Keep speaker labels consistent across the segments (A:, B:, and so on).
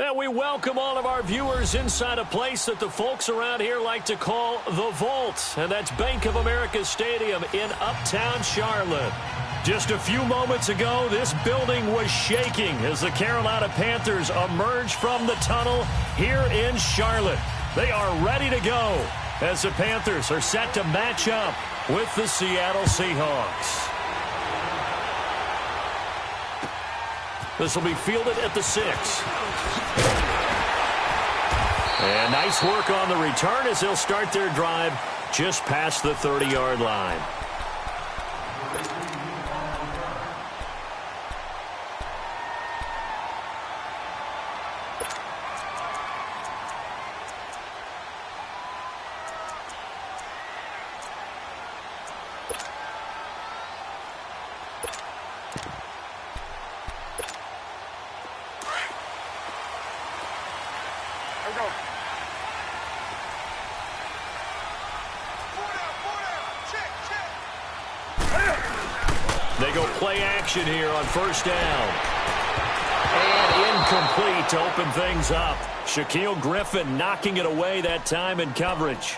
A: And we welcome all of our viewers inside a place that the folks around here like to call the Vault. And that's Bank of America Stadium in Uptown Charlotte. Just a few moments ago, this building was shaking as the Carolina Panthers emerged from the tunnel here in Charlotte. They are ready to go as the Panthers are set to match up with the Seattle Seahawks. This will be fielded at the 6. And nice work on the return as they'll start their drive just past the 30-yard line. They go play action here on first down. And incomplete to open things up. Shaquille Griffin knocking it away that time in coverage.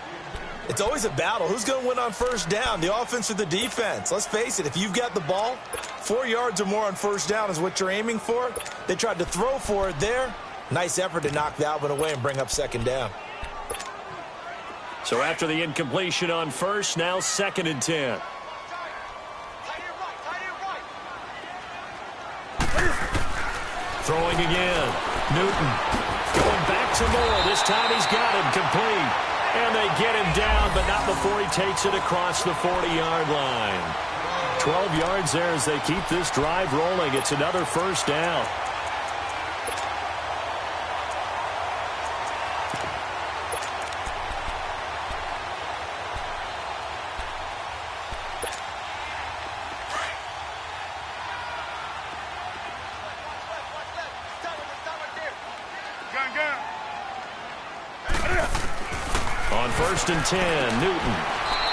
B: It's always a battle. Who's going to win on first down, the offense or the defense? Let's face it, if you've got the ball, 4 yards or more on first down is what you're aiming for. They tried to throw for it there. Nice effort to knock that one away and bring up second down.
A: So after the incompletion on first, now 2nd and 10. Throwing again. Newton going back to Moore. This time he's got him complete. And they get him down, but not before he takes it across the 40-yard line. 12 yards there as they keep this drive rolling. It's another first down. On 1st and 10, Newton.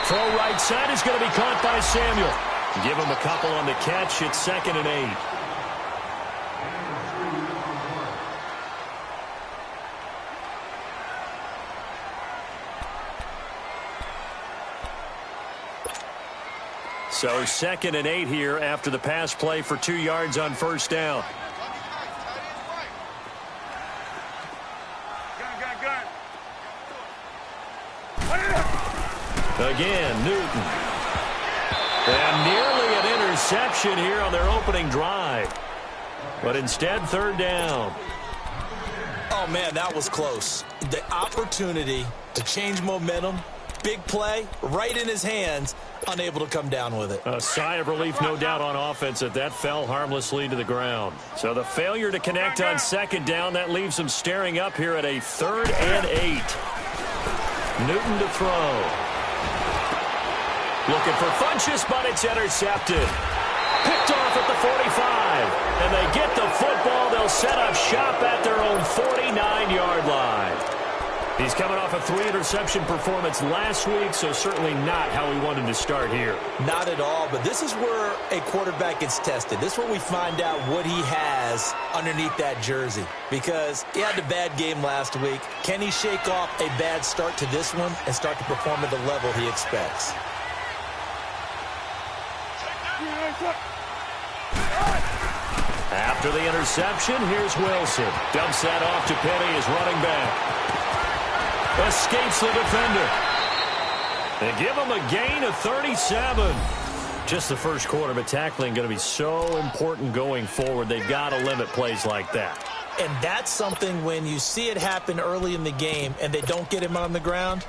A: Throw right side is going to be caught by Samuel. Give him a couple on the catch. It's 2nd and 8. So 2nd and 8 here after the pass play for 2 yards on first down. Again, Newton. And nearly an interception here on their opening drive. But instead, 3rd down.
B: Oh, man, that was close. The opportunity to change momentum, big play, right in his hands, unable to come down with it.
A: A sigh of relief, no doubt, on offense that fell harmlessly to the ground. So the failure to connect on 2nd down, that leaves them staring up here at a 3rd and 8. Newton to throw. Looking for Funchess, but it's intercepted. Picked off at the 45. And they get the football. They'll set up shop at their own 49-yard line. He's coming off a 3-interception performance last week, so certainly not how we wanted to start here.
B: Not at all, but this is where a quarterback gets tested. This is where we find out what he has underneath that jersey. Because he had a bad game last week. Can he shake off a bad start to this one and start to perform at the level he expects?
A: After the interception, here's Wilson. Dumps that off to Penny as running back. Escapes the defender. They give him a gain of 37. Just the first quarter, but tackling going to be so important going forward. They've got to limit plays like that.
B: And that's something when you see it happen early in the game and they don't get him on the ground,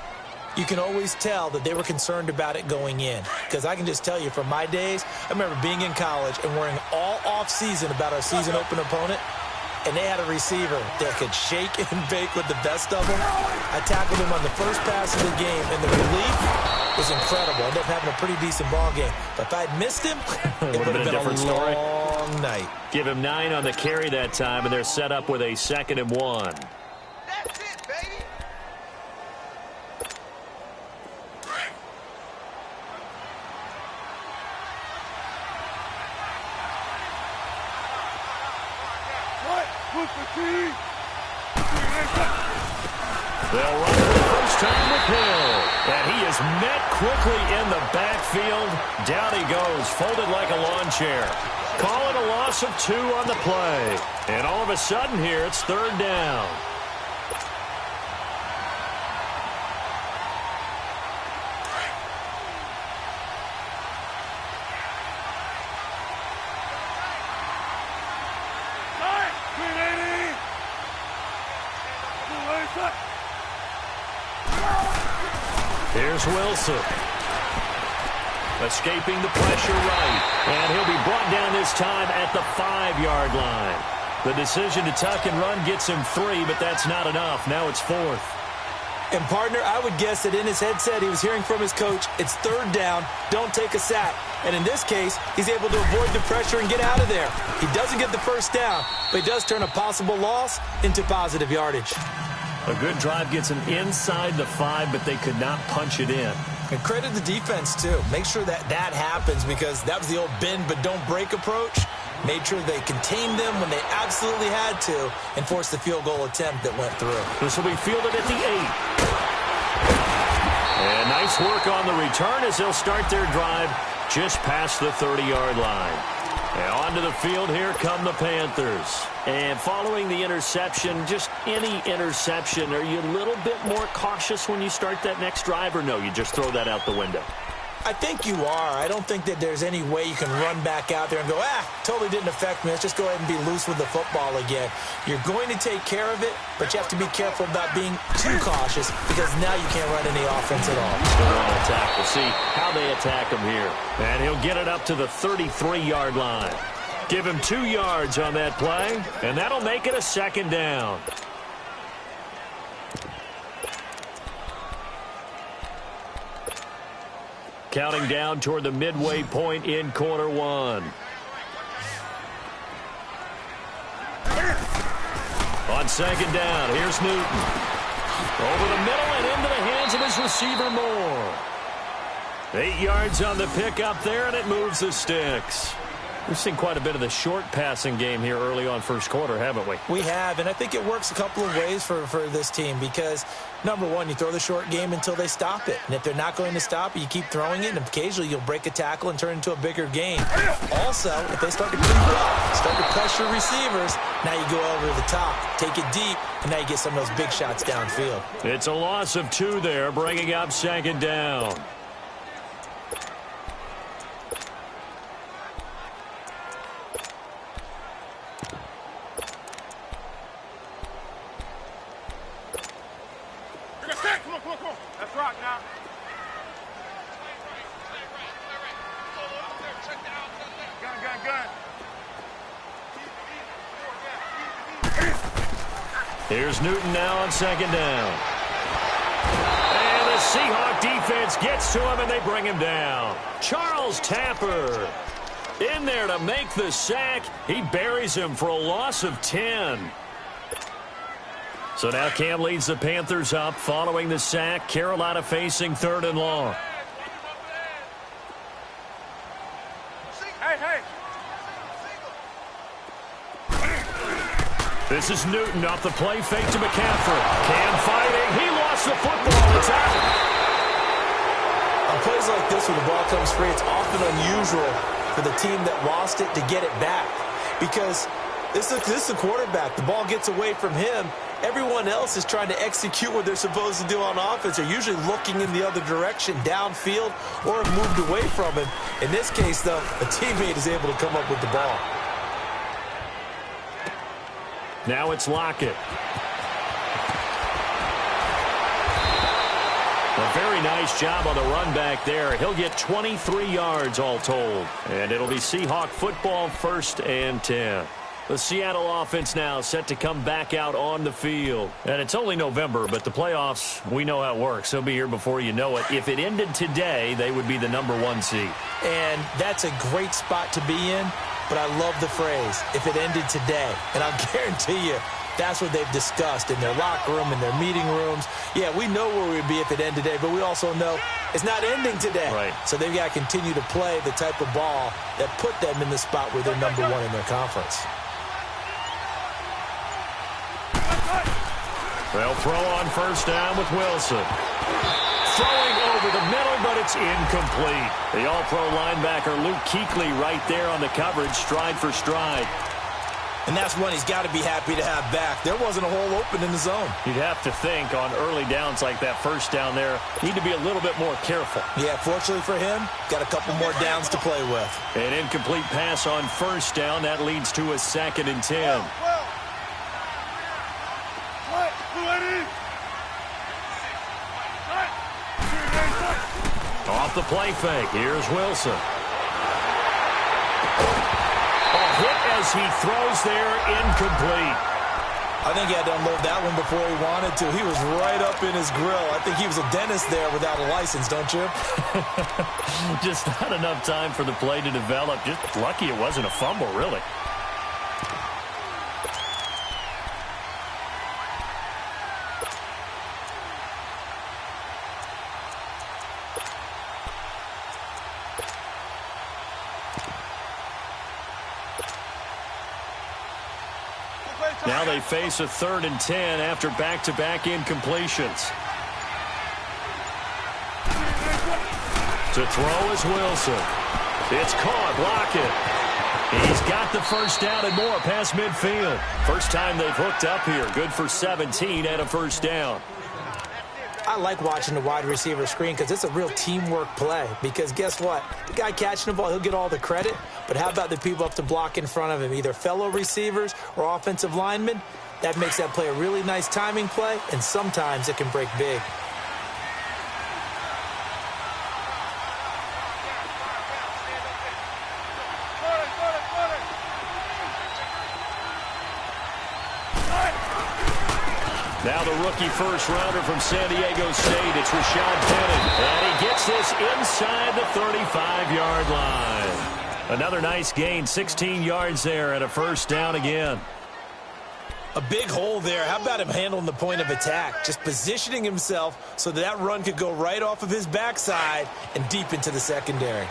B: you can always tell that they were concerned about it going in. Because I can just tell you from my days, I remember being in college and worrying all off-season about our season open opponent, and they had a receiver that could shake and bake with the best of them. I tackled him on the first pass of the game, and the relief was incredible. I ended up having a pretty decent ball game. But if I'd missed him, it would have been a different story. Long night.
A: Give him 9 on the carry that time, and they're set up with a 2nd and 1.
C: That's it, baby.
A: They'll run for the first time with Hill. And he is met quickly in the backfield. Down he goes, folded like a lawn chair. Call it a loss of 2 on the play. And all of a sudden here, it's 3rd down. Here's Wilson. Escaping the pressure right. And he'll be brought down this time at the 5-yard line. The decision to tuck and run gets him 3, but that's not enough. Now it's 4th.
B: And, partner, I would guess that in his headset he was hearing from his coach, it's 3rd down, don't take a sack. And in this case, he's able to avoid the pressure and get out of there. He doesn't get the first down, but he does turn a possible loss into positive yardage.
A: A good drive gets him inside the 5, but they could not punch it in.
B: And credit the defense, too. Make sure that that happens because that was the old bend but don't break approach. Made sure they contained them when they absolutely had to and forced the field goal attempt that went through.
A: This will be fielded at the 8. And nice work on the return as they'll start their drive just past the 30-yard line. And onto the field, here come the Panthers. And following the interception, just any interception, are you a little bit more cautious when you start that next drive, or no, you just throw that out the window?
B: I think you are. I don't think that there's any way you can run back out there and go, totally didn't affect me. Let's just go ahead and be loose with the football again. You're going to take care of it, but you have to be careful about being too cautious because now you can't run any offense at all.
A: Still on attack. We'll see how they attack him here. And he'll get it up to the 33-yard line. Give him 2 yards on that play, and that'll make it a 2nd down. Counting down toward the midway point in quarter 1. On 2nd down, here's Newton. Over the middle and into the hands of his receiver Moore. 8 yards on the pickup there, and it moves the sticks. We've seen quite a bit of the short passing game here early on first quarter, haven't we?
B: We have, and I think it works a couple of ways for this team because, number one, you throw the short game until they stop it. And if they're not going to stop it, you keep throwing it, and occasionally you'll break a tackle and turn it into a bigger game. Also, if they start to creep up, start to pressure receivers, now you go over the top, take it deep, and now you get some of those big shots downfield.
A: It's a loss of 2 there, bringing up 2nd down.
C: Let's rock now. Gun.
A: Here's Newton now on 2nd down. And the Seahawk defense gets to him, and they bring him down. Charles Tapper in there to make the sack. He buries him for a loss of 10. So now Cam leads the Panthers up following the sack. Carolina facing 3rd and long.
C: Hey.
A: This is Newton off the play fake to McCaffrey. Cam fighting. He lost the football. It's out.
B: On plays like this where the ball comes free, it's often unusual for the team that lost it to get it back because this is the quarterback. The ball gets away from him. Everyone else is trying to execute what they're supposed to do on offense. They're usually looking in the other direction, downfield, or have moved away from him. In this case, though, a teammate is able to come up with the ball.
A: Now it's Lockett. A very nice job on the run back there. He'll get 23 yards all told. And it'll be Seahawk football 1st and 10. The Seattle offense now set to come back out on the field. And it's only November, but the playoffs, we know how it works. They'll be here before you know it. If it ended today, they would be the number 1 seed.
B: And that's a great spot to be in, but I love the phrase, if it ended today. And I'll guarantee you, that's what they've discussed in their locker room, in their meeting rooms. Yeah, we know where we'd be if it ended today, but we also know it's not ending today.
A: Right.
B: So they've got to continue to play the type of ball that put them in the spot where they're number 1 in their conference.
A: They'll throw on first down with Wilson. Throwing over the middle, but it's incomplete. The all-pro linebacker Luke Kuechly right there on the coverage, stride for stride.
B: And that's one he's got to be happy to have back. There wasn't a hole open in the zone.
A: You'd have to think on early downs like that first down there, need to be a little bit more careful.
B: Yeah, fortunately for him, got a couple more downs to play with.
A: An incomplete pass on first down. That leads to a 2nd and 10. Off the play fake. Here's Wilson. A hit as he throws there, incomplete.
B: I think he had to unload that one before he wanted to. He was right up in his grill. I think he was a dentist there without a license, don't you?
A: Just not enough time for the play to develop. Just lucky it wasn't a fumble, really. Now they face a 3rd and 10 after back-to-back incompletions. To throw is Wilson. It's caught, blocking. He's got the first down and more past midfield. First time they've hooked up here. Good for 17 and a first down.
B: I like watching the wide receiver screen because it's a real teamwork play. Because guess what? The guy catching the ball, he'll get all the credit. But how about the people up to block in front of him, either fellow receivers or offensive linemen? That makes that play a really nice timing play, and sometimes it can break big.
A: Now the rookie first-rounder from San Diego State, it's Rashad Penny. And he gets this inside the 35-yard line. Another nice gain, 16 yards there, and a first down again.
B: A big hole there. How about him handling the point of attack? Just positioning himself so that run could go right off of his backside and deep into the secondary.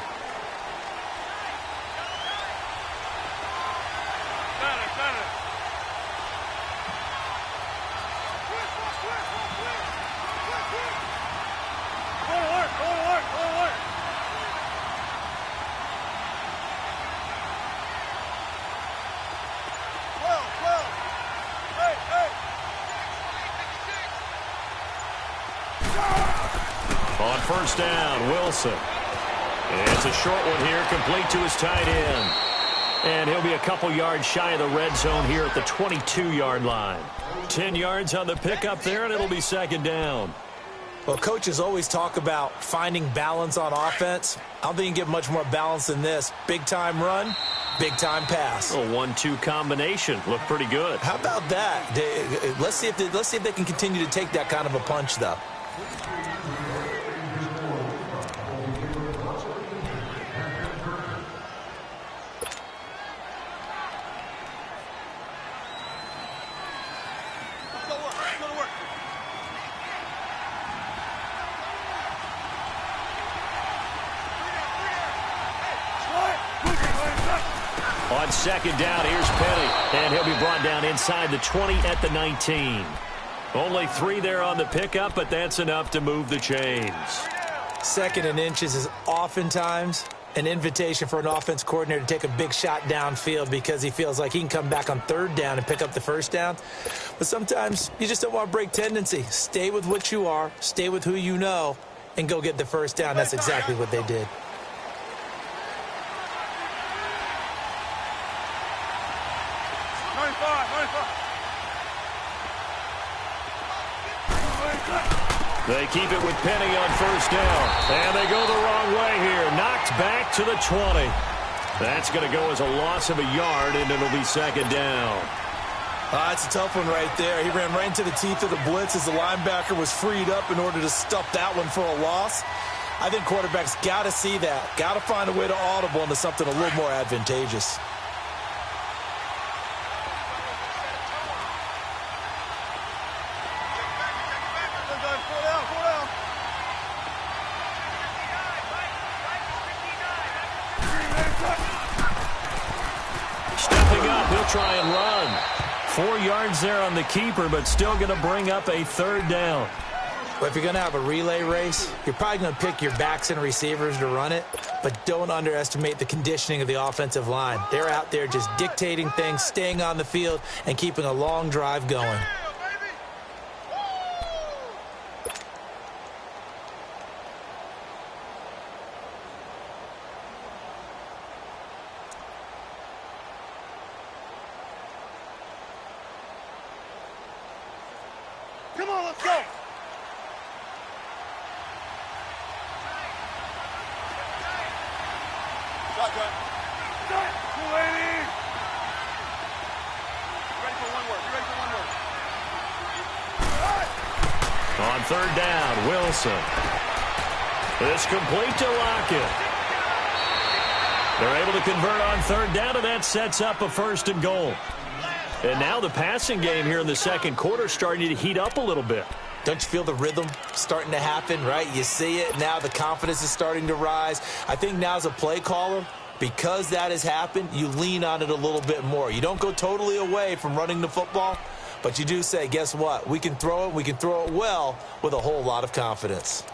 A: On first down, Wilson. It's a short one here, complete to his tight end. And he'll be a couple yards shy of the red zone here at the 22-yard line. 10 yards on the pickup there, and it'll be second down.
B: Well, coaches always talk about finding balance on offense. I don't think you can get much more balance than this. Big-time run, big-time pass.
A: A 1-2 combination. Looked pretty good.
B: How about that? Let's see if they can continue to take that kind of a punch, though.
A: On second down, here's Penny, and he'll be brought down inside the 20 at the 19. Only 3 there on the pickup, but that's enough to move the chains.
B: 2nd and inches is oftentimes an invitation for an offense coordinator to take a big shot downfield because he feels like he can come back on 3rd down and pick up the first down. But sometimes you just don't want to break tendency. Stay with what you are, stay with who you know, and go get the first down. That's exactly what they did.
A: They keep it with Penny on first down. And they go the wrong way here. Knocked back to the 20. That's going to go as a loss of a yard, and it'll be second down.
B: That's a tough one right there. He ran right into the teeth of the blitz as the linebacker was freed up in order to stuff that one for a loss. I think quarterbacks got to see that. Got to find a way to audible into something a little more advantageous.
A: Stepping up, he'll try and run. 4 yards there on the keeper, but still going to bring up a 3rd down.
B: Well, if you're going to have a relay race, you're probably going to pick your backs and receivers to run it, but don't underestimate the conditioning of the offensive line. They're out there just dictating things, staying on the field, and keeping a long drive going.
C: Come on, let's go. Shotgun. 280. Ready for one word. You ready for one word?
A: On 3rd down, Wilson. It's complete to Lockett. They're able to convert on 3rd down, and that sets up a 1st and goal. And now the passing game here in the 2nd quarter starting to heat up a little bit.
B: Don't you feel the rhythm starting to happen, right? You see it. Now the confidence is starting to rise. I think now as a play caller, because that has happened, you lean on it a little bit more. You don't go totally away from running the football, but you do say, guess what? We can throw it. We can throw it well with a whole lot of confidence.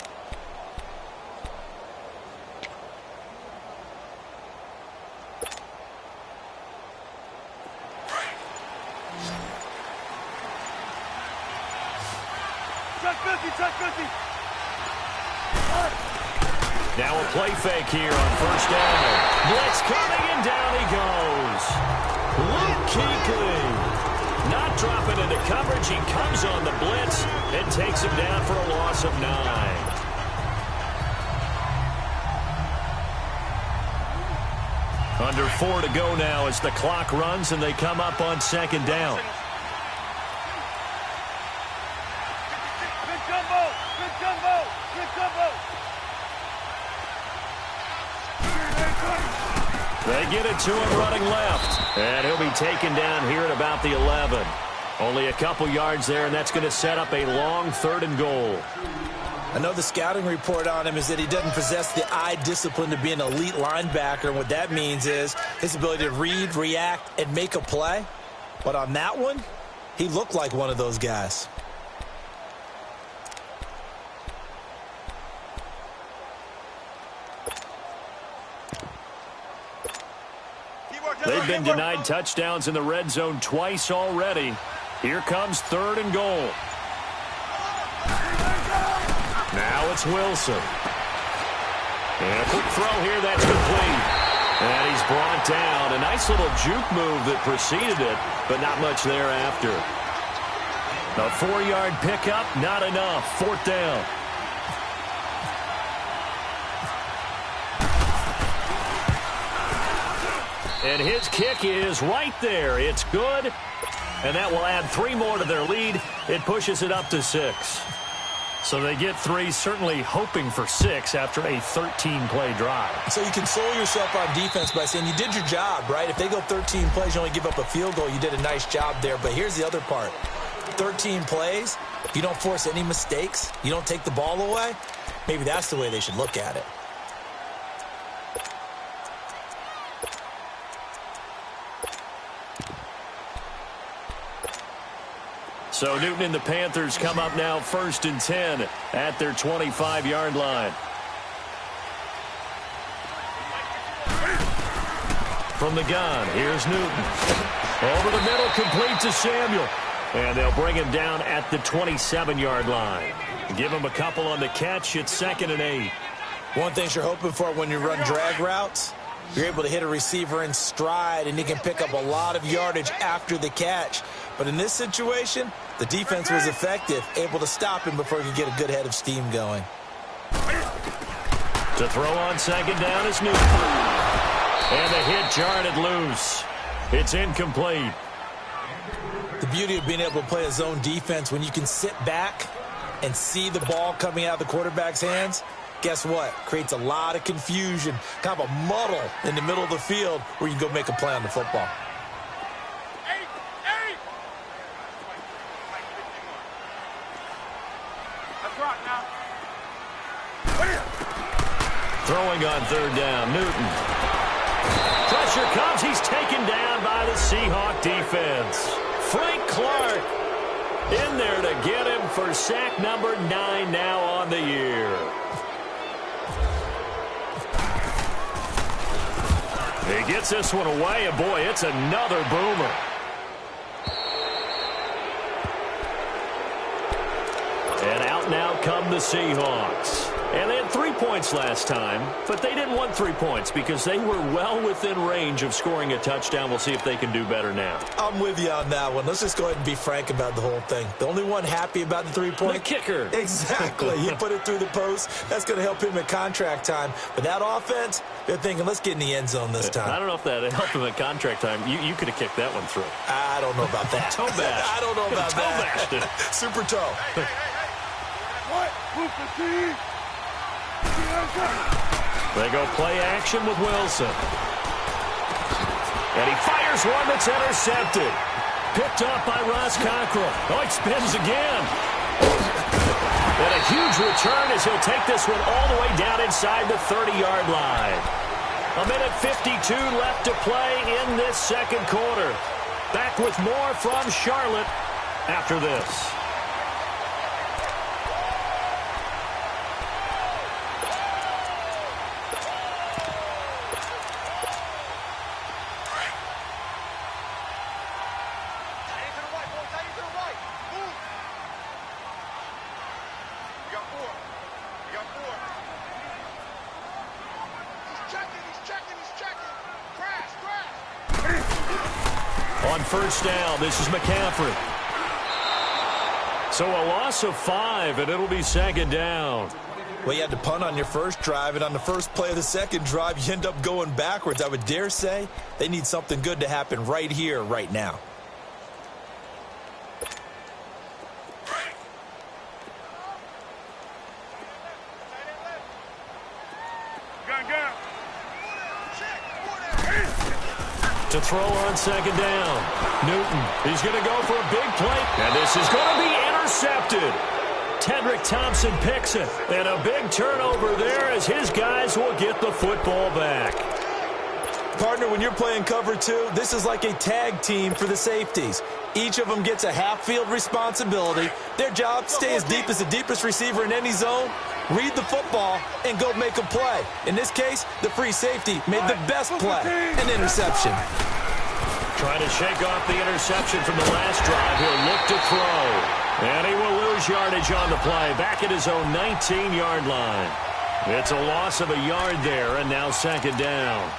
C: Check 50.
A: Now a play fake here on 1st down. Blitz coming, and down he goes. Luke Kuechly not dropping into coverage. He comes on the blitz and takes him down for a loss of 9. Under 4 to go now as the clock runs and they come up on 2nd down. They get it to him running left. And he'll be taken down here at about the 11. Only a couple yards there, and that's going to set up a long 3rd and goal.
B: I know the scouting report on him is that he doesn't possess the eye discipline to be an elite linebacker. And what that means is his ability to read, react, and make a play. But on that one, he looked like one of those guys.
A: They've been denied touchdowns in the red zone twice already. Here comes 3rd and goal. Now it's Wilson. And a quick throw here, that's complete. And he's brought down. A nice little juke move that preceded it, but not much thereafter. A 4-yard pickup, not enough. 4th down. And his kick is right there. It's good. And that will add 3 more to their lead. It pushes it up to 6. So they get 3, certainly hoping for 6 after a 13-play drive.
B: So you console yourself on defense by saying you did your job, right? If they go 13 plays, you only give up a field goal, you did a nice job there. But here's the other part. 13 plays, if you don't force any mistakes, you don't take the ball away, maybe that's the way they should look at it.
A: So Newton and the Panthers come up now 1st and 10 at their 25-yard line. From the gun, here's Newton. Over the middle, complete to Samuel. And they'll bring him down at the 27-yard line. Give him a couple on the catch. It's 2nd and 8.
B: One thing you're hoping for when you run drag routes, you're able to hit a receiver in stride, and he can pick up a lot of yardage after the catch. But in this situation, the defense was effective, able to stop him before he could get a good head of steam going.
A: To throw on 2nd down is Newton. And the hit jarred it loose. It's incomplete.
B: The beauty of being able to play a zone defense when you can sit back and see the ball coming out of the quarterback's hands, guess what? Creates a lot of confusion, kind of a muddle in the middle of the field where you can go make a play on the football.
A: Throwing on 3rd down, Newton. Pressure comes. He's taken down by the Seahawk defense. Frank Clark in there to get him for sack number 9 now on the year. He gets this one away, and boy, it's another boomer. And out now come the Seahawks. And they had 3 points last time, but they didn't want 3 points because they were well within range of scoring a touchdown. We'll see if they can do better now.
B: I'm with you on that one. Let's just go ahead and be frank about the whole thing. The only one happy about the 3-point?
A: The kicker.
B: Exactly. He put it through the post. That's going to help him at contract time. But that offense, they're thinking, let's get in the end zone this time.
A: I don't know if that helped him at contract time. You could have kicked that one through.
B: I don't know about that.
A: Toe bash.
B: I don't know about
A: toe
B: that.
A: Bashed it.
B: Super toe.
C: What? Move the team.
A: They go play action with Wilson. And he fires one that's intercepted. Picked off by Ross Cockrell. Oh, he spins again. And a huge return as he'll take this one all the way down inside the 30-yard line. 1:52 left to play in this second quarter. Back with more from Charlotte after this. On first down, this is McCaffrey. So a loss of 5, and it'll be second down.
B: Well, you had to punt on your first drive, and on the first play of the second drive, you end up going backwards. I would dare say they need something good to happen right here, right now.
A: To throw on second down. Newton, he's going to go for a big play. And this is going to be intercepted. Tedrick Thompson picks it. And a big turnover there as his guys will get the football back.
B: Partner, when you're playing cover 2, this is like a tag team for the safeties. Each of them gets a half-field responsibility. Their job, stay as deep as the deepest receiver in any zone, read the football, and go make a play. In this case, the free safety made the best play, an interception.
A: Trying to shake off the interception from the last drive. He'll look to throw. And he will lose yardage on the play, back at his own 19-yard line. It's a loss of a yard there, and now second down.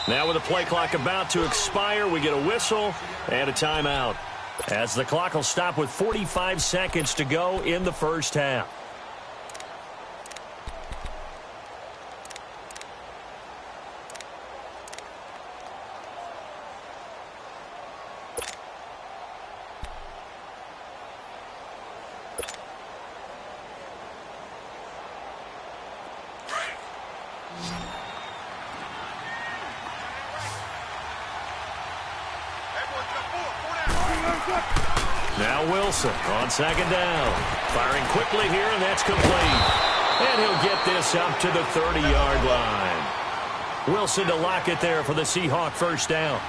A: Now with the play clock about to expire, we get a whistle and a timeout, as the clock will stop with 45 seconds to go in the first half. Now Wilson on second down. Firing quickly here, and that's complete. And he'll get this up to the 30-yard line. Wilson to lock it there for the Seahawk first down.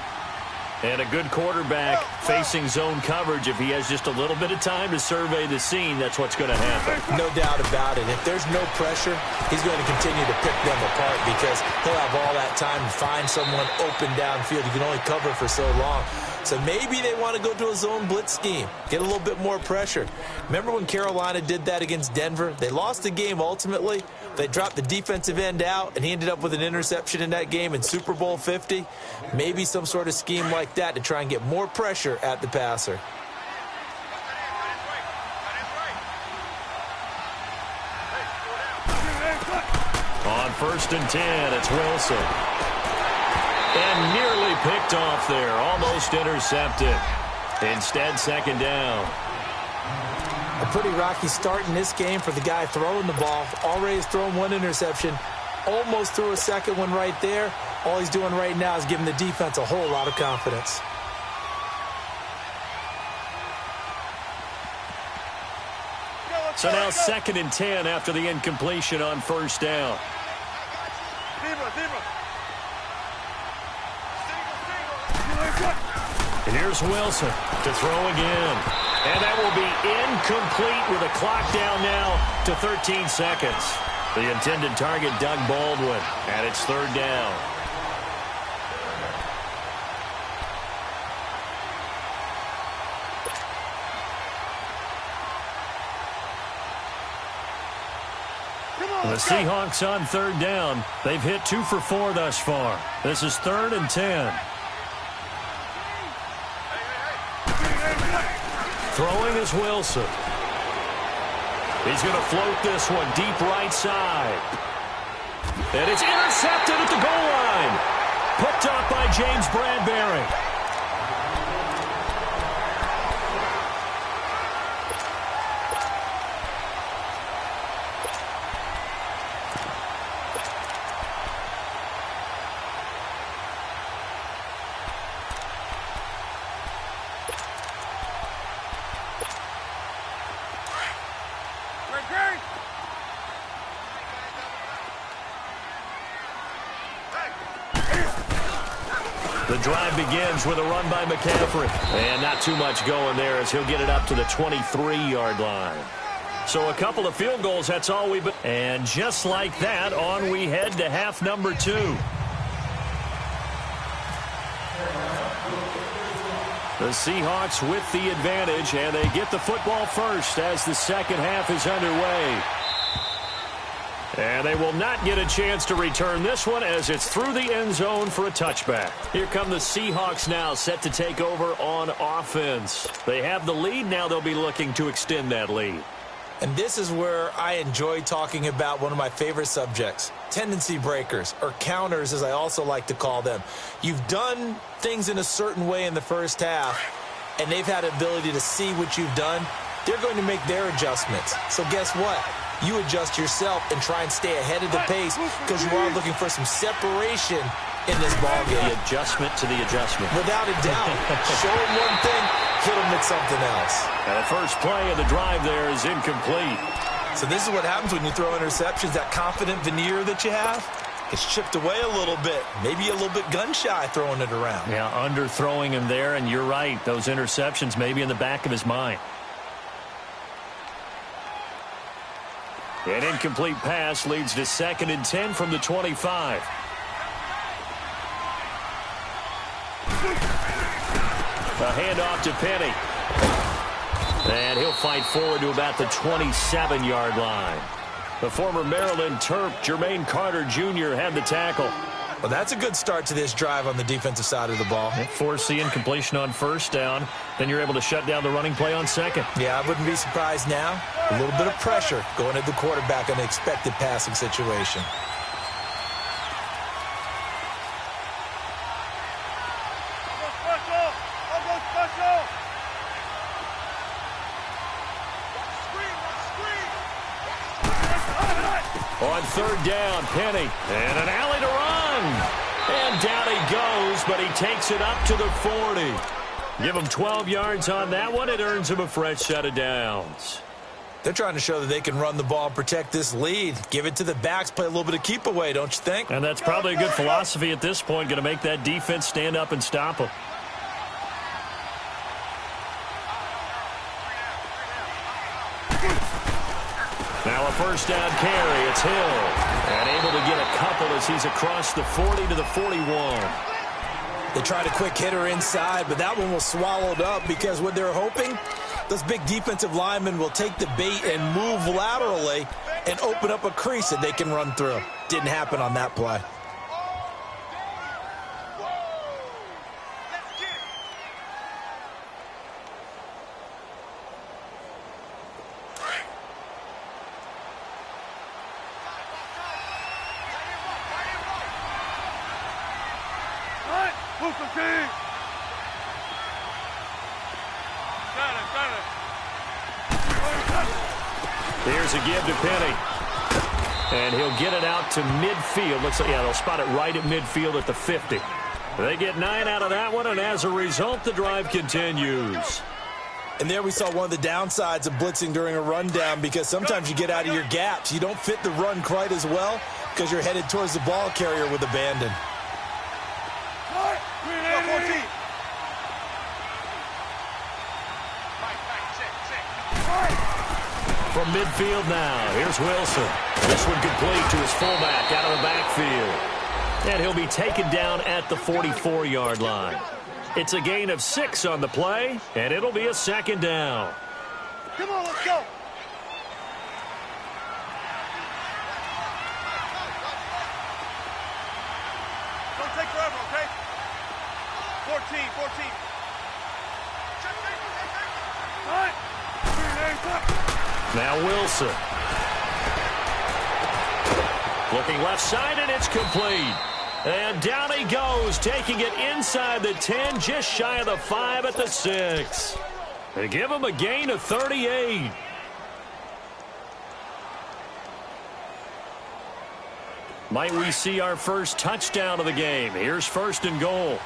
A: And a good quarterback facing zone coverage. If he has just a little bit of time to survey the scene, that's what's going to happen.
B: No doubt about it. If there's no pressure, he's going to continue to pick them apart because he'll have all that time to find someone open downfield. You can only cover for so long. So maybe they want to go to a zone blitz scheme, get a little bit more pressure. Remember when Carolina did that against Denver? They lost the game ultimately. They dropped the defensive end out, and he ended up with an interception in that game in Super Bowl 50. Maybe some sort of scheme like that to try and get more pressure at the passer.
A: On first and 10, it's Wilson. And nearly picked off there, almost intercepted. Instead, second down.
B: A pretty rocky start in this game for the guy throwing the ball. Already has thrown one interception. Almost threw a second one right there. All he's doing right now is giving the defense a whole lot of confidence.
A: So now 2nd and 10 after the incompletion on first down. And here's Wilson to throw again. And that will be incomplete with a clock down now to 13 seconds. The intended target, Doug Baldwin, and it's 3rd down. The Seahawks on 3rd down. They've hit 2 for 4 thus far. This is 3rd and 10. Throwing is Wilson. He's going to float this one deep right side. And it's intercepted at the goal line. Picked up by James Bradbury. The drive begins with a run by McCaffrey. And not too much going there as he'll get it up to the 23-yard line. So a couple of field goals, that's all we've been. And just like that, on we head to half number 2. The Seahawks with the advantage, and they get the football first as the second half is underway. And they will not get a chance to return this one as it's through the end zone for a touchback. Here come the Seahawks now, set to take over on offense. They have the lead. Now they'll be looking to extend that lead.
B: And this is where I enjoy talking about one of my favorite subjects, tendency breakers, or counters as I also like to call them. You've done things in a certain way in the first half, and they've had the ability to see what you've done. They're going to make their adjustments. So guess what? You adjust yourself and try and stay ahead of the pace because you are looking for some separation in this ballgame.
A: The adjustment to the adjustment.
B: Without a doubt. Show them one thing, hit them with something else.
A: And the first play of the drive there is incomplete.
B: So this is what happens when you throw interceptions. That confident veneer that you have, it's chipped away a little bit. Maybe a little bit gun-shy throwing it around.
A: Yeah, underthrowing him there, and you're right. Those interceptions may be in the back of his mind. An incomplete pass leads to 2nd and 10 from the 25. A handoff to Penny. And he'll fight forward to about the 27-yard line. The former Maryland Terp, Jermaine Carter Jr., had the tackle.
B: Well, that's a good start to this drive on the defensive side of the ball.
A: Force the incompletion on first down. Then you're able to shut down the running play on second.
B: Yeah, I wouldn't be surprised now. A little bit of pressure going at the quarterback in an expected passing situation.
A: On 3rd down, Penny. And an alley to run. And down he goes, but he takes it up to the 40. Give him 12 yards on that one. It earns him a fresh set of downs.
B: They're trying to show that they can run the ball and protect this lead. Give it to the backs, play a little bit of keep away, don't you think?
A: And that's probably a good philosophy at this point. Going to make that defense stand up and stop them. Now a first down carry. It's Hill. And able to get a couple as he's across the 40 to the 41.
B: They tried a quick hitter inside, but that one was swallowed up because what they're hoping, those big defensive linemen will take the bait and move laterally and open up a crease that they can run through. Didn't happen on that play.
A: Here's a give to Penny. And he'll get it out to midfield. Looks like, yeah, they'll spot it right at midfield at the 50. They get 9 out of that one, and as a result, the drive continues.
B: And there we saw one of the downsides of blitzing during a rundown, because sometimes you get out of your gaps. You don't fit the run quite as well because you're headed towards the ball carrier with abandon.
A: From midfield now, here's Wilson. This one complete to his fullback out of the backfield. And he'll be taken down at the 44-yard line. It's a gain of 6 on the play, and it'll be a second down.
C: Come on, let's go. Don't take forever, okay? 14. All right.
A: Now Wilson. Looking left side, and it's complete. And down he goes, taking it inside the 10, just shy of the 5 at the 6. They give him a gain of 38. Might we see our first touchdown of the game? Here's 1st and goal.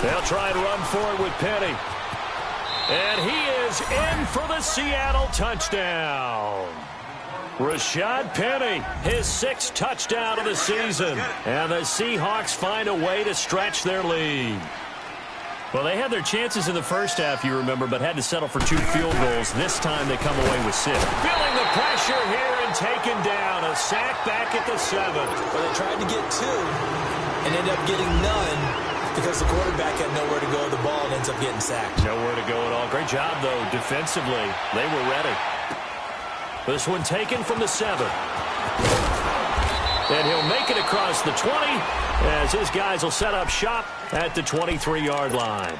A: They'll try and run for it with Penny. And he is in for the Seattle touchdown. Rashad Penny, his 6th touchdown of the season. And the Seahawks find a way to stretch their lead. Well, they had their chances in the first half, you remember, but had to settle for 2 field goals. This time they come away with 6. Feeling the pressure here and taken down. A sack back at the 7.
B: Well, they tried to get 2 and ended up getting none, because the quarterback had nowhere to go with the ball and ends up getting sacked.
A: Nowhere to go at all. Great job, though, defensively. They were ready. This one taken from the 7. And he'll make it across the 20 as his guys will set up shop at the 23-yard line.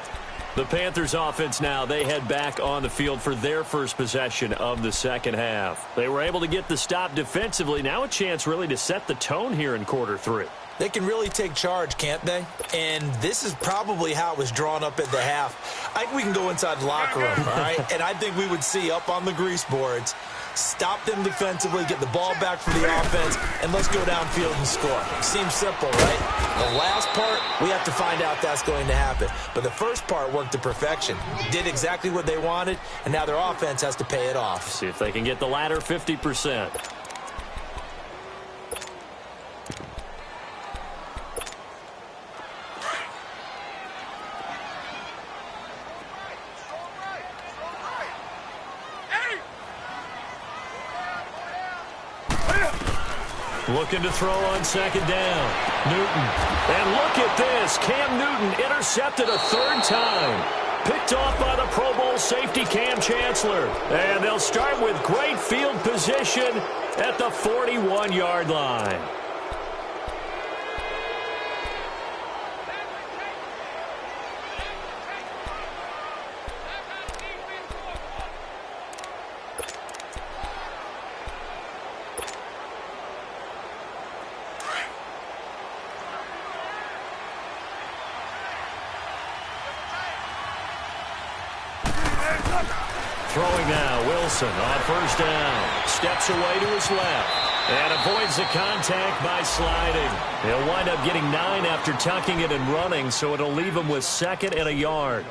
A: The Panthers offense now, they head back on the field for their first possession of the second half. They were able to get the stop defensively. Now a chance really to set the tone here in quarter 3.
B: They can really take charge, can't they? And this is probably how it was drawn up at the half. I think we can go inside the locker room, all right? And I think we would see up on the grease boards, stop them defensively, get the ball back for the offense, and let's go downfield and score. Seems simple, right? The last part, we have to find out that's going to happen. But the first part worked to perfection. Did exactly what they wanted, and now their offense has to pay it off.
A: See if they can get the latter 50%. Looking to throw on second down. Newton. And look at this. Cam Newton intercepted a 3rd time. Picked off by the Pro Bowl safety Cam Chancellor. And they'll start with great field position at the 41-yard line. Throwing now, Wilson on 1st down. Steps away to his left and avoids the contact by sliding. He'll wind up getting 9 after tucking it and running, so it'll leave him with 2nd and a yard.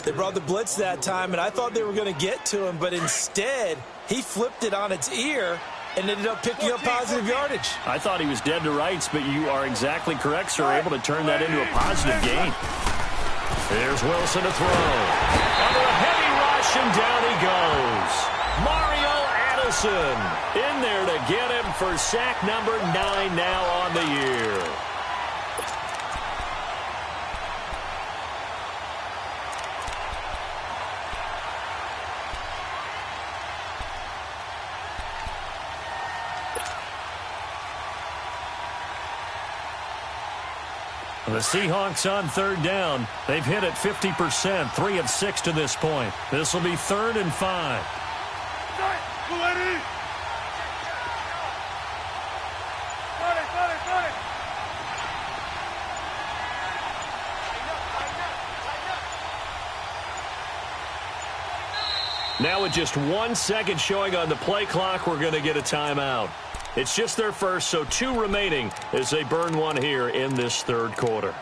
B: They brought the blitz that time, and I thought they were going to get to him, but instead he flipped it on its ear and ended up picking up positive yardage.
A: I thought he was dead to rights, but you are exactly correct, sir. Able to turn that into a positive gain. There's Wilson to throw. Under a heavy rush, and down he goes. Mario Addison in there to get him for sack number 9 now on the year. The Seahawks on 3rd down. They've hit it 50%, 3 of 6 to this point. This will be 3rd and 5. Now with just 1 second showing on the play clock, we're going to get a timeout. It's just their first, so 2 remaining as they burn one here in this third quarter.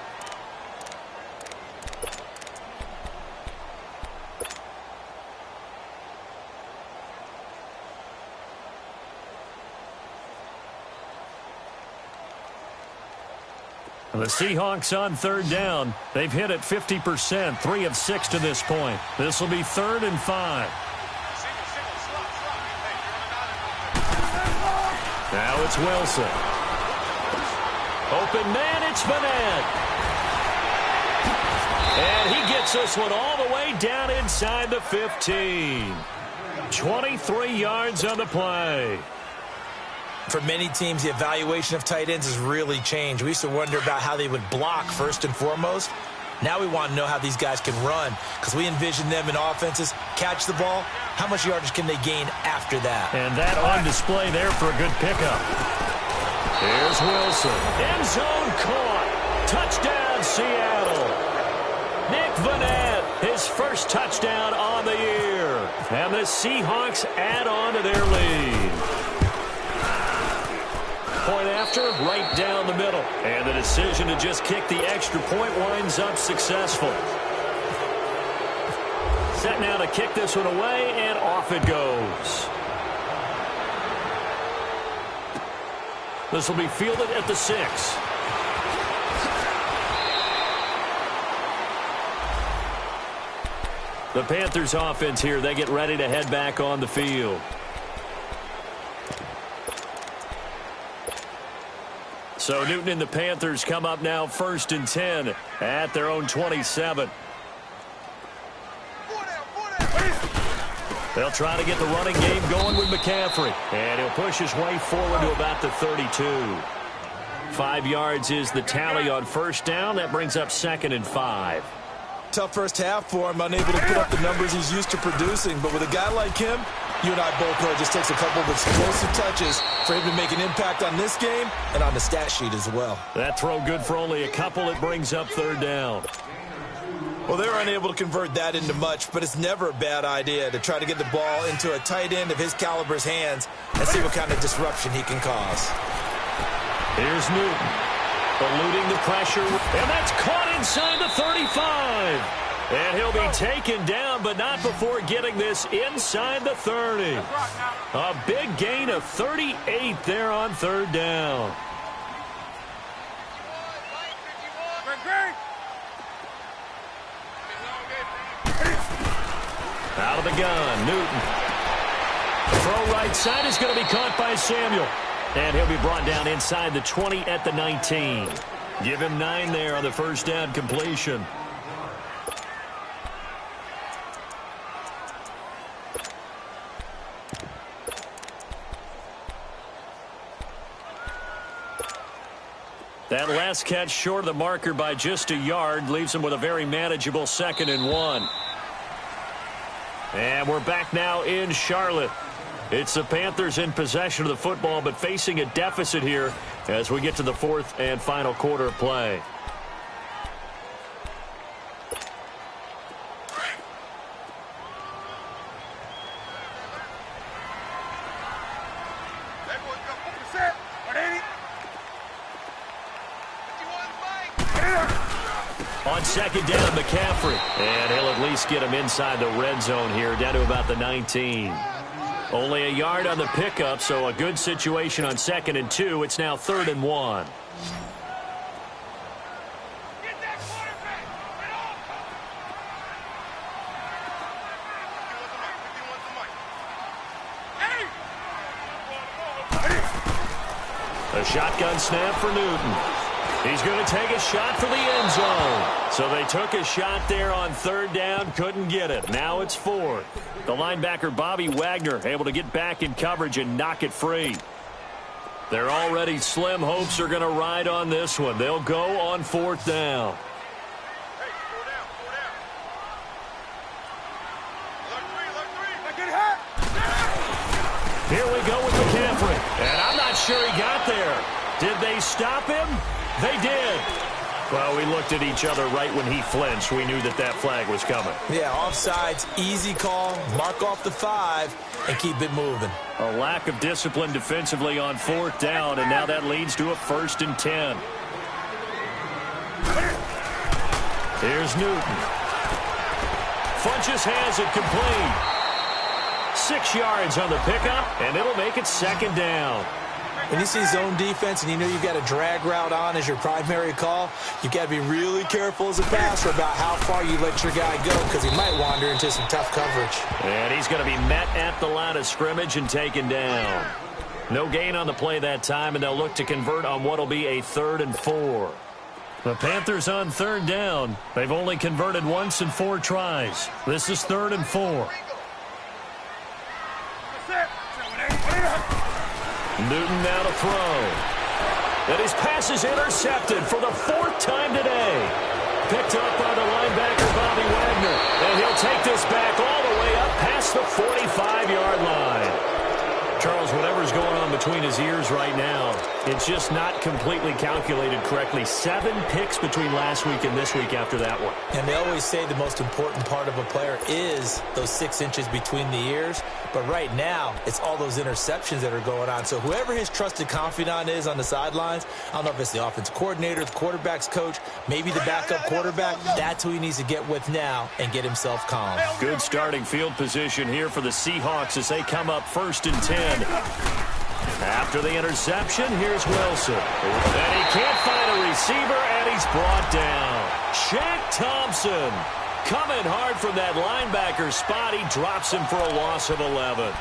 A: The Seahawks on third down. They've hit it 50%, 3 of 6 to this point. This will be 3rd and 5. Now it's Wilson. Open man, it's Vanette. And he gets this one all the way down inside the 15. 23 yards on the play.
B: For many teams, the evaluation of tight ends has really changed. We used to wonder about how they would block first and foremost. Now we want to know how these guys can run because we envision them in offenses, catch the ball. How much yardage can they gain after that?
A: And that on display there for a good pickup. Here's Wilson. End zone caught. Touchdown, Seattle. Nick Vanette, his first touchdown on the year. And the Seahawks add on to their lead. Point after, right down the middle. And the decision to just kick the extra point winds up successful. Set now to kick this one away, and off it goes. This will be fielded at the 6. The Panthers offense here, they get ready to head back on the field. So Newton and the Panthers come up now 1st and 10 at their own 27. They'll try to get the running game going with McCaffrey. And he'll push his way forward to about the 32. 5 yards is the tally on first down. That brings up 2nd and 5.
B: Tough first half for him, unable to put up the numbers he's used to producing. But with a guy like him, you and I both know it just takes a couple of explosive touches for him to make an impact on this game and on the stat sheet as well.
A: That throw good for only a couple. It brings up 3rd down.
B: Well, they were unable to convert that into much, but it's never a bad idea to try to get the ball into a tight end of his caliber's hands and see what kind of disruption he can cause.
A: Here's Newton, eluding the pressure, and that's caught inside the 35. And he'll be taken down, but not before getting this inside the 30. A big gain of 38 there on 3rd down. Out of the gun, Newton. Throw right side is going to be caught by Samuel. And he'll be brought down inside the 20 at the 19. Give him 9 there on the first down completion. That last catch short of the marker by just a yard leaves him with a very manageable 2nd and 1. And we're back now in Charlotte. It's the Panthers in possession of the football, but facing a deficit here as we get to the 4th and final quarter of play. On 2nd down, McCaffrey. And he'll at least get him inside the red zone here, down to about the 19. Only a yard on the pickup, so a good situation on 2nd and 2. It's now 3rd and 1. A shotgun snap for Newton. He's going to take a shot for the end zone. So they took a shot there on 3rd down, couldn't get it. Now it's 4th. The linebacker, Bobby Wagner, able to get back in coverage and knock it free. Their already slim hopes are going to ride on this one. They'll go on 4th down. Here we go with McCaffrey. And I'm not sure he got there. Did they stop him? They did. Well, we looked at each other right when he flinched. We knew that that flag was coming.
B: Yeah, offsides, easy call, mark off the 5, and keep it moving.
A: A lack of discipline defensively on 4th down, and now that leads to a 1st and 10. Here's Newton. Funches has it complete. 6 yards on the pickup, and it'll make it 2nd down.
B: When you see zone defense and you know you've got a drag route on as your primary call, you've got to be really careful as a passer about how far you let your guy go because he might wander into some tough coverage.
A: And he's going to be met at the line of scrimmage and taken down. No gain on the play that time, and they'll look to convert on what will be a 3rd and 4. The Panthers on 3rd down. They've only converted once in 4 tries. This is 3rd and 4. Newton now to throw. And his pass is intercepted for the 4th time today. Picked up by the linebacker, Bobby Wagner. And he'll take this back all the way up past the 45-yard line. Charles, whatever's going on between his ears right now, it's just not completely calculated correctly. 7 picks between last week and this week after that one.
B: And they always say the most important part of a player is those 6 inches between the ears. But right now, it's all those interceptions that are going on. So whoever his trusted confidant is on the sidelines, I don't know if it's the offensive coordinator, the quarterback's coach, maybe the backup quarterback, that's who he needs to get with now and get himself calm.
A: Good starting field position here for the Seahawks as they come up 1st and 10. After the interception, here's Wilson. And he can't find a receiver, and he's brought down. Shaq Thompson coming hard from that linebacker spot. He drops him for a loss of 11.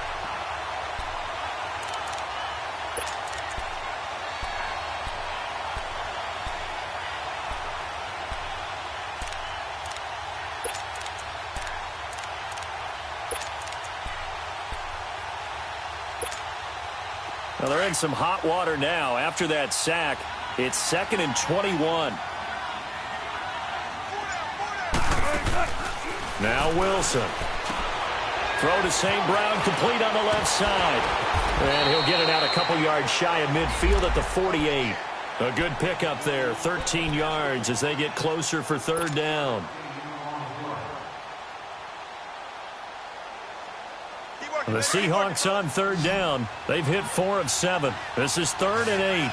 A: Well, they're in some hot water now. After that sack, it's 2nd and 21. Now Wilson. Throw to St. Brown, complete on the left side. And he'll get it out a couple yards shy of midfield at the 48. A good pickup there, 13 yards as they get closer for 3rd down. The Seahawks on 3rd down. They've hit 4 of 7. This is 3rd and 8.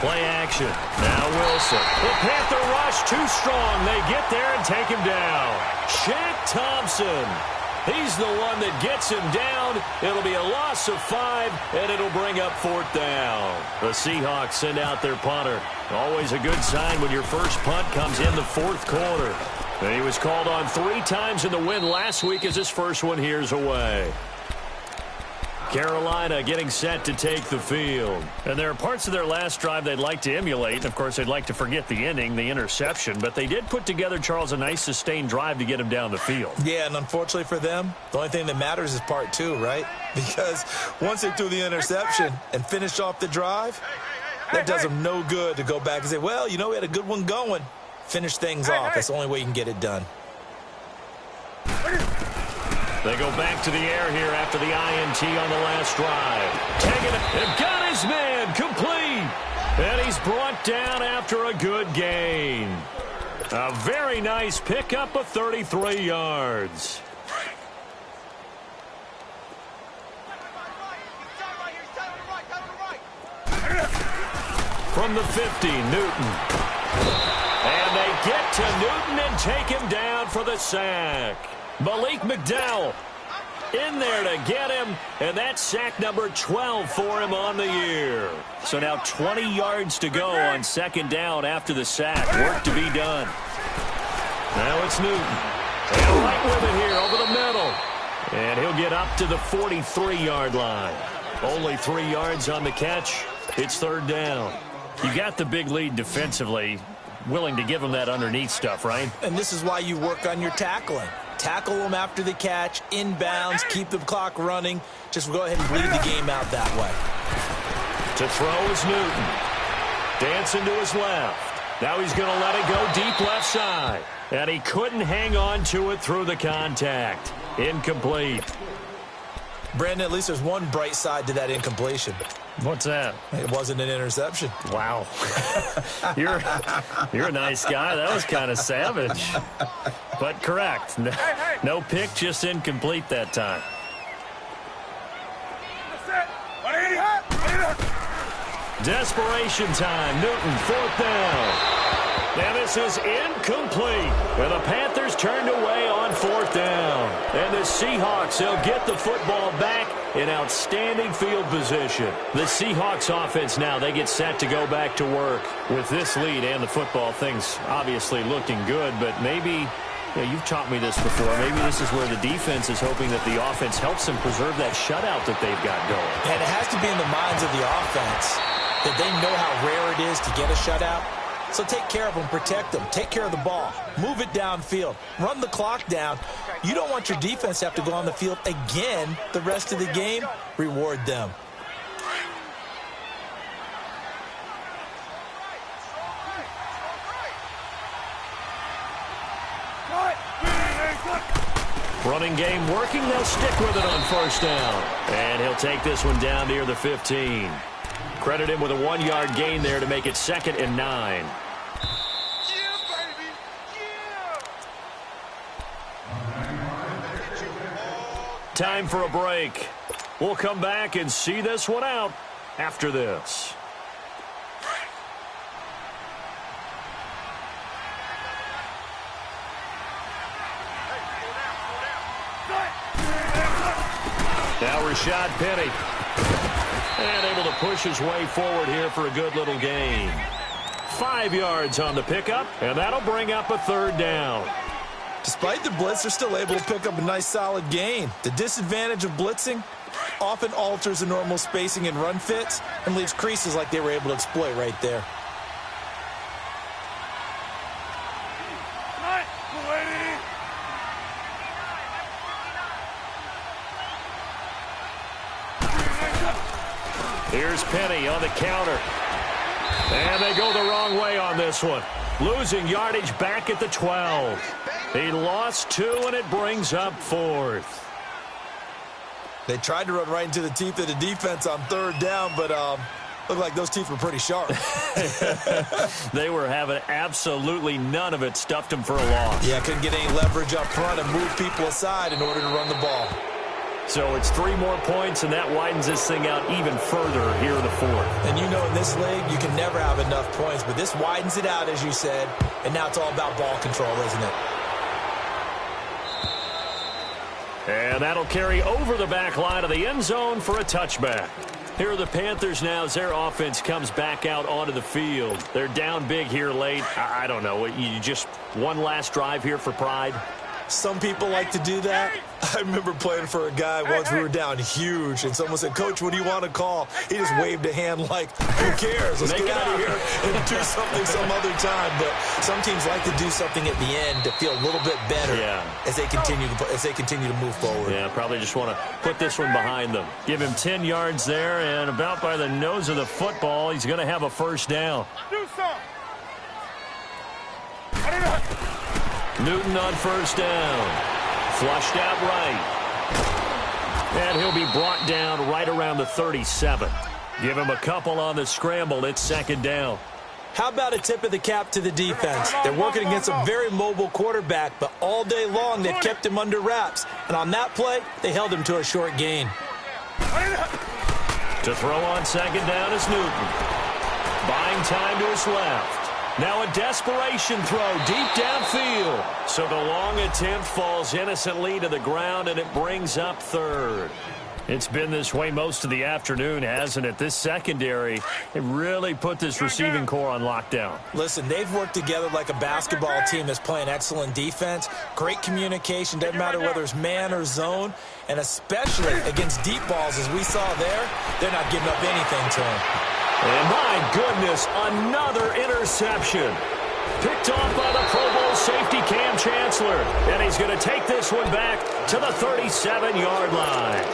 A: Play action. Now Wilson. The Panther rush too strong. They get there and take him down. Shaq Thompson. He's the one that gets him down. It'll be a loss of 5, and it'll bring up 4th down. The Seahawks send out their punter. Always a good sign when your first punt comes in the 4th quarter. And he was called on 3 times in the win last week as his first one here's away. Carolina getting set to take the field. And there are parts of their last drive they'd like to emulate. Of course, they'd like to forget the ending, the interception. But they did put together, Charles, a nice sustained drive to get him down the field.
B: Yeah, and unfortunately for them, the only thing that matters is part 2, right? Because once they threw the interception and finished off the drive, that does them no good to go back and say, well, you know, we had a good one going. Finish things off. That's the only way you can get it done.
A: They go back to the air here after the INT on the last drive. Taking it. They've got his man complete. And he's brought down after a good gain. A very nice pickup of 33 yards. From the 50, Newton. And they get to Newton and take him down for the sack. Malik McDowell in there to get him, and that's sack number 12 for him on the year. So now 20 yards to go on 2nd down after the sack. Work to be done. Now it's Newton. And right with it here over the middle. And he'll get up to the 43-yard line. Only 3 yards on the catch. It's 3rd down. You got the big lead defensively. Willing to give him that underneath stuff, right?
B: And this is why you work on your tackling. Tackle them after the catch, inbounds, keep the clock running. Just go ahead and bleed the game out that way.
A: To throw is Newton. Dancing to his left. Now he's going to let it go deep left side. And he couldn't hang on to it through the contact. Incomplete.
B: Brandon, at least there's one bright side to that incompletion.
A: What's that?
B: It wasn't an interception.
A: Wow. You're a nice guy. That was kind of savage. But correct. No pick, just incomplete that time. Desperation time. Newton, 4th down. And this is incomplete. And the Panthers turned away on 4th down. And the Seahawks, they'll get the football back in outstanding field position. The Seahawks offense now, they get set to go back to work. With this lead and the football, things obviously looking good, but maybe, you've taught me this before, maybe this is where the defense is hoping that the offense helps them preserve that shutout that they've got going.
B: And it has to be in the minds of the offense that they know how rare it is to get a shutout. So take care of them, protect them, take care of the ball, move it downfield, run the clock down. You don't want your defense to have to go on the field again the rest of the game. Reward them.
A: Running game working, they'll stick with it on 1st down. And he'll take this one down near the 15. Credit him with a 1-yard gain there to make it 2nd and 9. Time for a break. We'll come back and see this one out after this. Now Rashad Penny. And able to push his way forward here for a good little gain. 5 yards on the pickup, and that'll bring up a 3rd down.
B: Despite the blitz, they're still able to pick up a nice solid gain. The disadvantage of blitzing often alters the normal spacing and run fits and leaves creases like they were able to exploit right there.
A: Here's Penny on the counter. And they go the wrong way on this one. Losing yardage back at the 12. He lost 2, and it brings up 4th.
B: They tried to run right into the teeth of the defense on 3rd down, but looked like those teeth were pretty sharp.
A: They were having absolutely none of it. Stuffed them for a loss.
B: Yeah, couldn't get any leverage up front and move people aside in order to run the ball.
A: So it's 3 more points, and that widens this thing out even further here in the 4th.
B: And you know in this league, you can never have enough points, but this widens it out, as you said, and now it's all about ball control, isn't it?
A: And that'll carry over the back line of the end zone for a touchback. Here are the Panthers now as their offense comes back out onto the field. They're down big here late. I don't know. You just one last drive here for pride?
B: Some people like to do that. I remember playing for a guy once. We were down huge, and someone said, "Coach, what do you want to call?" He just waved a hand like, "Who cares? Let's get out of here and do something some other time." But some teams like to do something at the end to feel a little bit better as they continue to move forward.
A: Yeah, probably just want to put this one behind them. Give him 10 yards there, and about by the nose of the football, he's going to have a 1st down.
C: Do some.
A: Newton on 1st down. Flushed out right. And he'll be brought down right around the 37. Give him a couple on the scramble. It's 2nd down.
B: How about a tip of the cap to the defense? They're working against a very mobile quarterback, but all day long they've kept him under wraps. And on that play, they held him to a short gain.
A: To throw on 2nd down is Newton. Buying time to his left. Now a desperation throw deep downfield. So the long attempt falls innocently to the ground, and it brings up 3rd. It's been this way most of the afternoon, hasn't it? This secondary, it really put this receiving core on lockdown.
B: Listen, they've worked together like a basketball team that's playing excellent defense. Great communication, doesn't matter whether it's man or zone. And especially against deep balls, as we saw there, they're not giving up anything to them.
A: And my goodness, another interception. Picked off by the Pro Bowl safety Cam Chancellor. And he's going to take this one back to the 37-yard line.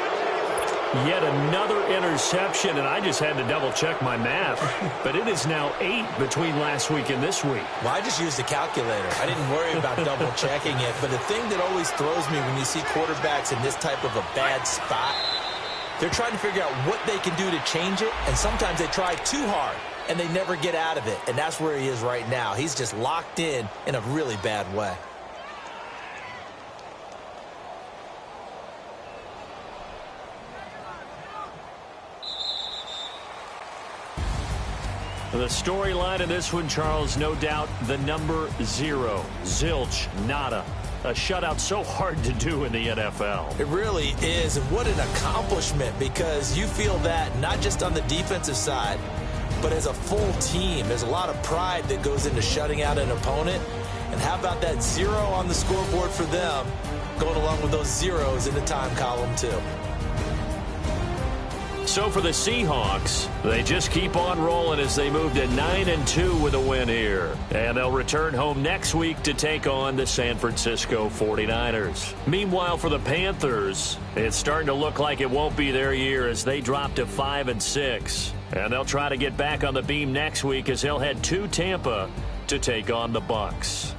A: Yet another interception, and I just had to double-check my math. But it is now 8 between last week and this week.
B: Well, I just used the calculator. I didn't worry about double-checking it. But the thing that always throws me when you see quarterbacks in this type of a bad spot They're trying to figure out what they can do to change it, and sometimes they try too hard, and they never get out of it, and that's where he is right now. He's just locked in a really bad way.
A: The storyline in this one, Charles, no doubt the number 0. Zilch, nada. A shutout so hard to do in the NFL.
B: It really is, and what an accomplishment, because you feel that not just on the defensive side, but as a full team. There's a lot of pride that goes into shutting out an opponent. And how about that 0 on the scoreboard for them, going along with those zeros in the time column too.
A: So for the Seahawks, they just keep on rolling as they move to 9-2 with a win here. And they'll return home next week to take on the San Francisco 49ers. Meanwhile, for the Panthers, it's starting to look like it won't be their year as they drop to 5-6. And they'll try to get back on the beam next week as they'll head to Tampa to take on the Bucs.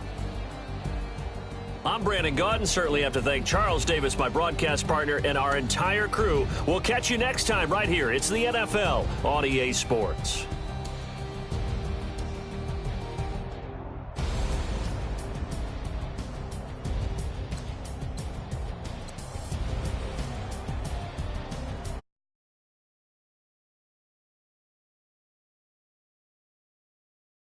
A: I'm Brandon Gaudin. Certainly have to thank Charles Davis, my broadcast partner, and our entire crew. We'll catch you next time right here. It's the NFL on EA Sports.